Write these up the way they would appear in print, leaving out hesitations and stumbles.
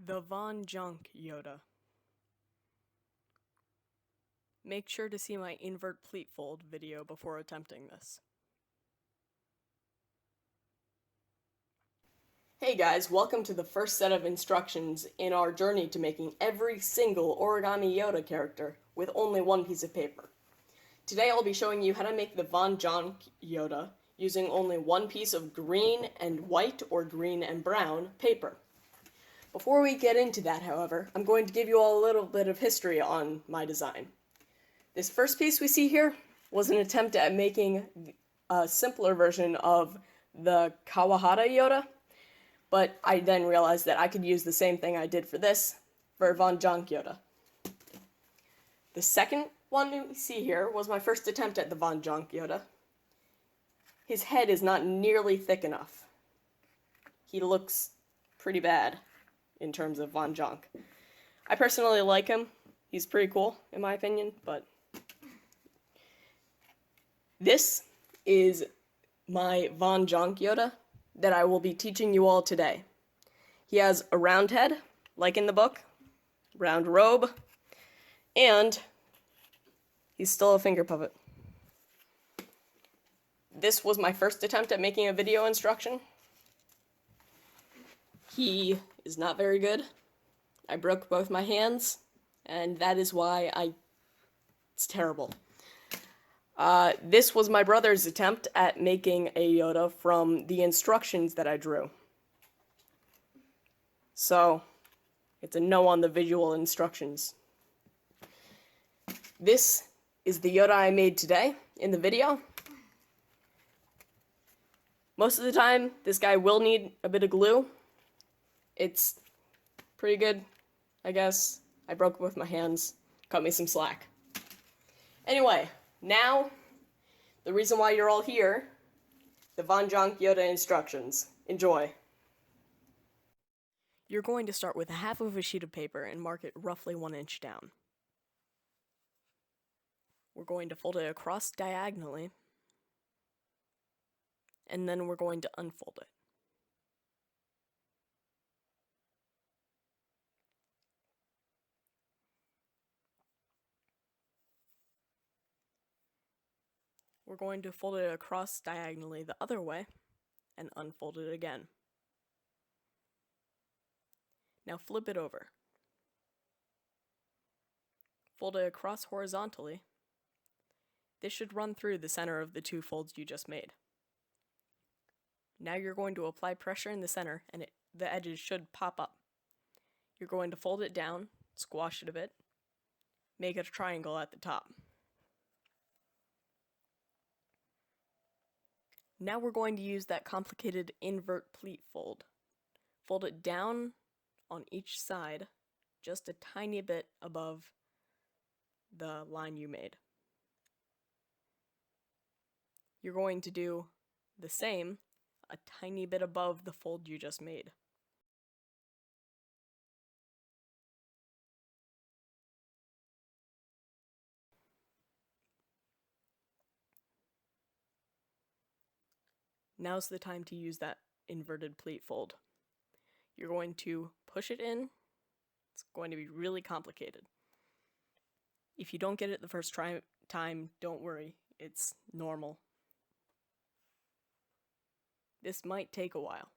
The Jahnke Yoda. Make sure to see my invert pleat fold video before attempting this. Hey guys, welcome to the first set of instructions in our journey to making every single Origami Yoda character with only one piece of paper. Today I'll be showing you how to make the Jahnke Yoda using only one piece of green and white or green and brown paper. Before we get into that, however, I'm going to give you all a little bit of history on my design. This first piece we see here was an attempt at making a simpler version of the Kawahara Yoda, but I then realized that I could use the same thing I did for this for Jahnke Yoda. The second one we see here was my first attempt at the Jahnke Yoda. His head is not nearly thick enough. He looks pretty bad in terms of Jahnke. I personally like him. He's pretty cool, in my opinion, but this is my Jahnke Yoda that I will be teaching you all today. He has a round head, like in the book, round robe, and he's still a finger puppet. This was my first attempt at making a video instruction. He is not very good. I broke both my hands, and that is why it's terrible. This was my brother's attempt at making a Yoda from the instructions that I drew. So, it's a no on the visual instructions. This is the Yoda I made today in the video. Most of the time, this guy will need a bit of glue. It's pretty good, I guess. I broke both my hands. Cut me some slack. Anyway, now, the reason why you're all here, the Jahnke Yoda instructions. Enjoy. You're going to start with half of a sheet of paper and mark it roughly 1 inch down. We're going to fold it across diagonally, and then we're going to unfold it. We're going to fold it across diagonally the other way and unfold it again. Now flip it over. Fold it across horizontally. This should run through the center of the two folds you just made. Now you're going to apply pressure in the center and the edges should pop up. You're going to fold it down, squash it a bit, make a triangle at the top. Now we're going to use that complicated invert pleat fold. Fold it down on each side, just a tiny bit above the line you made. You're going to do the same, a tiny bit above the fold you just made. Now's the time to use that inverted pleat fold. You're going to push it in. It's going to be really complicated. If you don't get it the first time, don't worry. It's normal. This might take a while.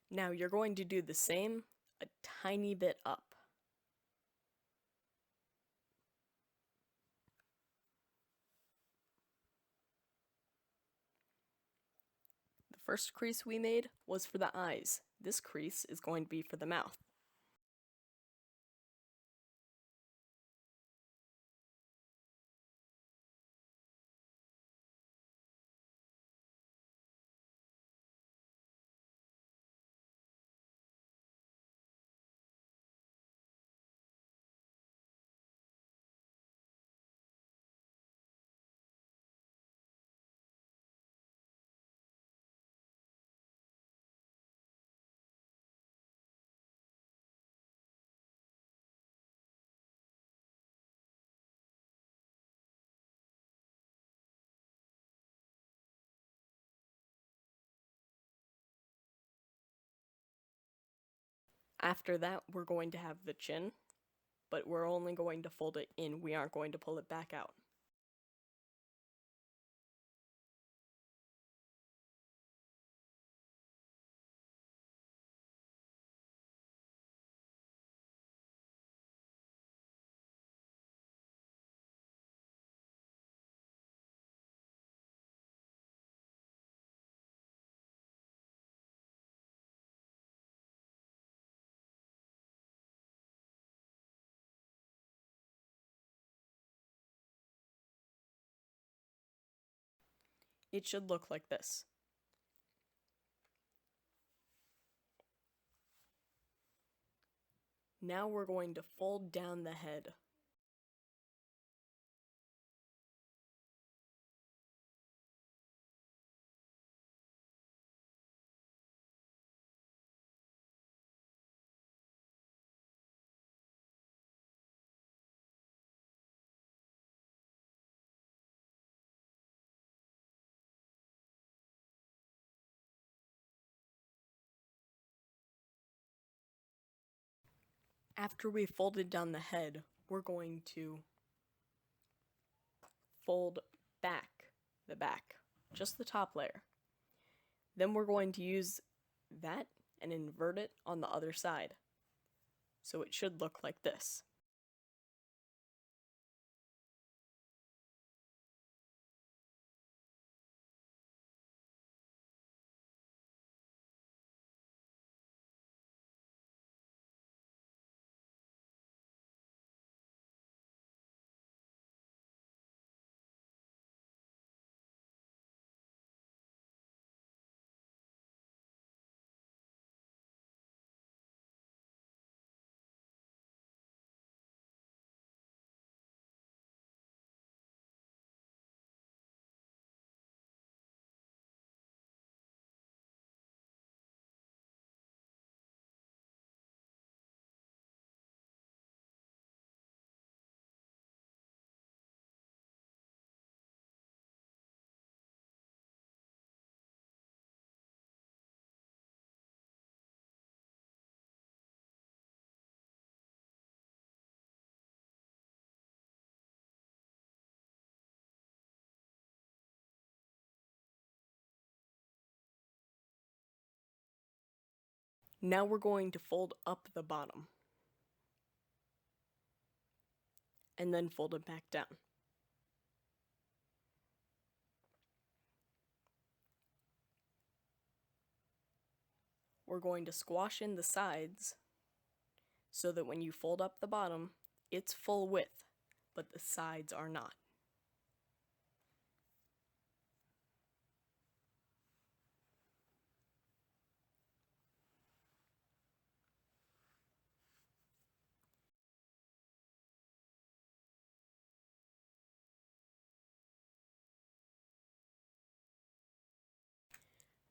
Now you're going to do the same, a tiny bit up. First crease we made was for the eyes. This crease is going to be for the mouth. After that, we're going to have the chin, but we're only going to fold it in. We aren't going to pull it back out. It should look like this. Now we're going to fold down the head. After we folded down the head, we're going to fold back the back, just the top layer. Then we're going to use that and invert it on the other side. So it should look like this. Now we're going to fold up the bottom. And then fold it back down. We're going to squash in the sides so that when you fold up the bottom, it's full width, but the sides are not.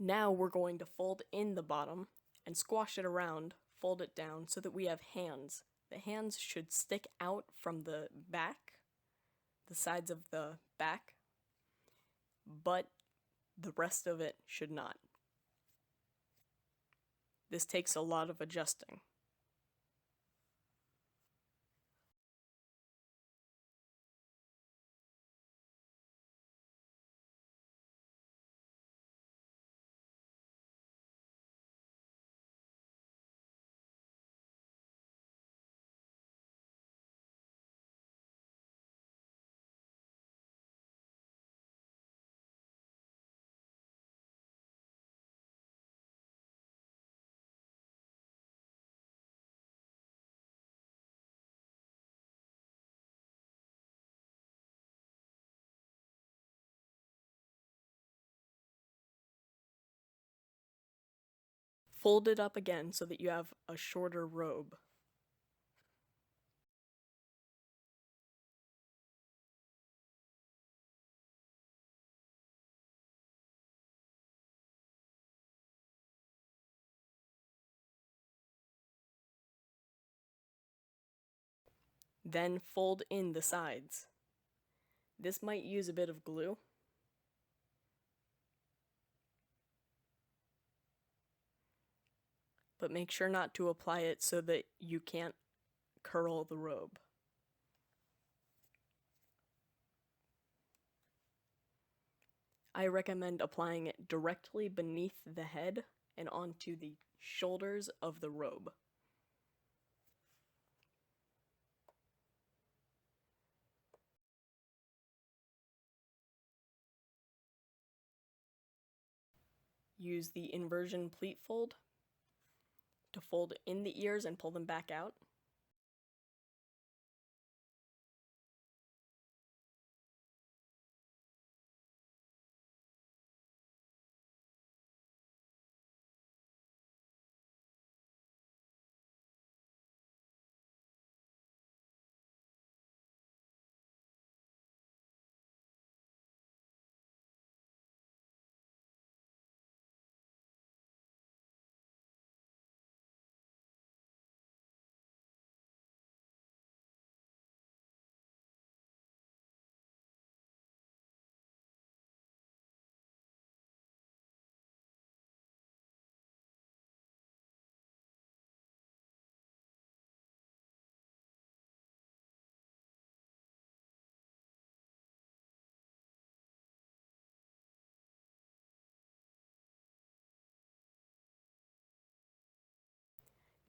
Now we're going to fold in the bottom and squash it around, fold it down so that we have hands. The hands should stick out from the back, the sides of the back, but the rest of it should not. This takes a lot of adjusting. Fold it up again so that you have a shorter robe. Then fold in the sides. This might use a bit of glue. But make sure not to apply it so that you can't curl the robe. I recommend applying it directly beneath the head and onto the shoulders of the robe. Use the inversion pleat fold to fold in the ears and pull them back out.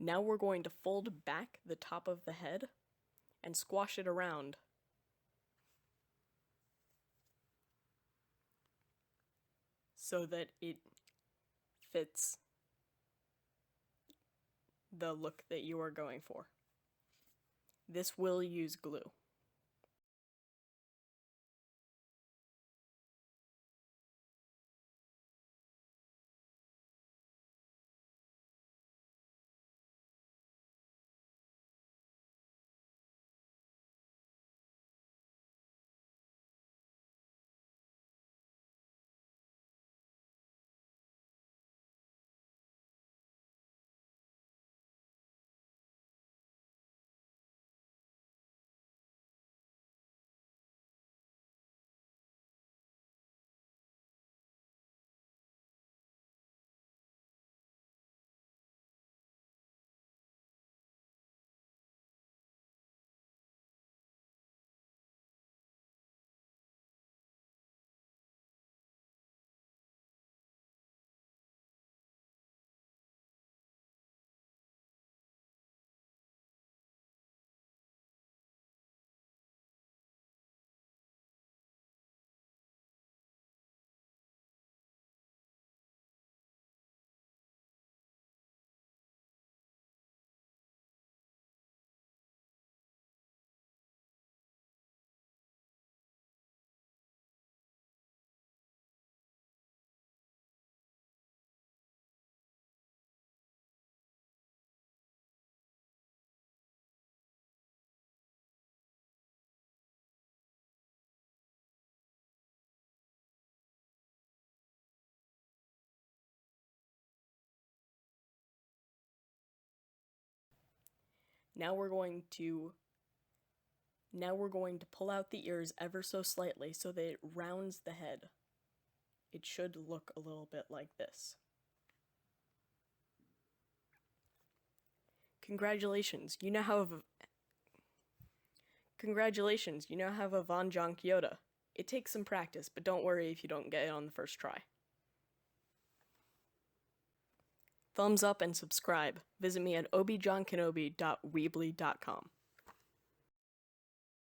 Now we're going to fold back the top of the head and squash it around. So that it fits the look that you are going for. This will use glue. Now we're going to pull out the ears ever so slightly so that it rounds the head. It should look a little bit like this. Congratulations, you now have a Jahnke Yoda. It takes some practice, but don't worry if you don't get it on the first try. Thumbs up and subscribe. Visit me at obijohnkenobi.weebly.com.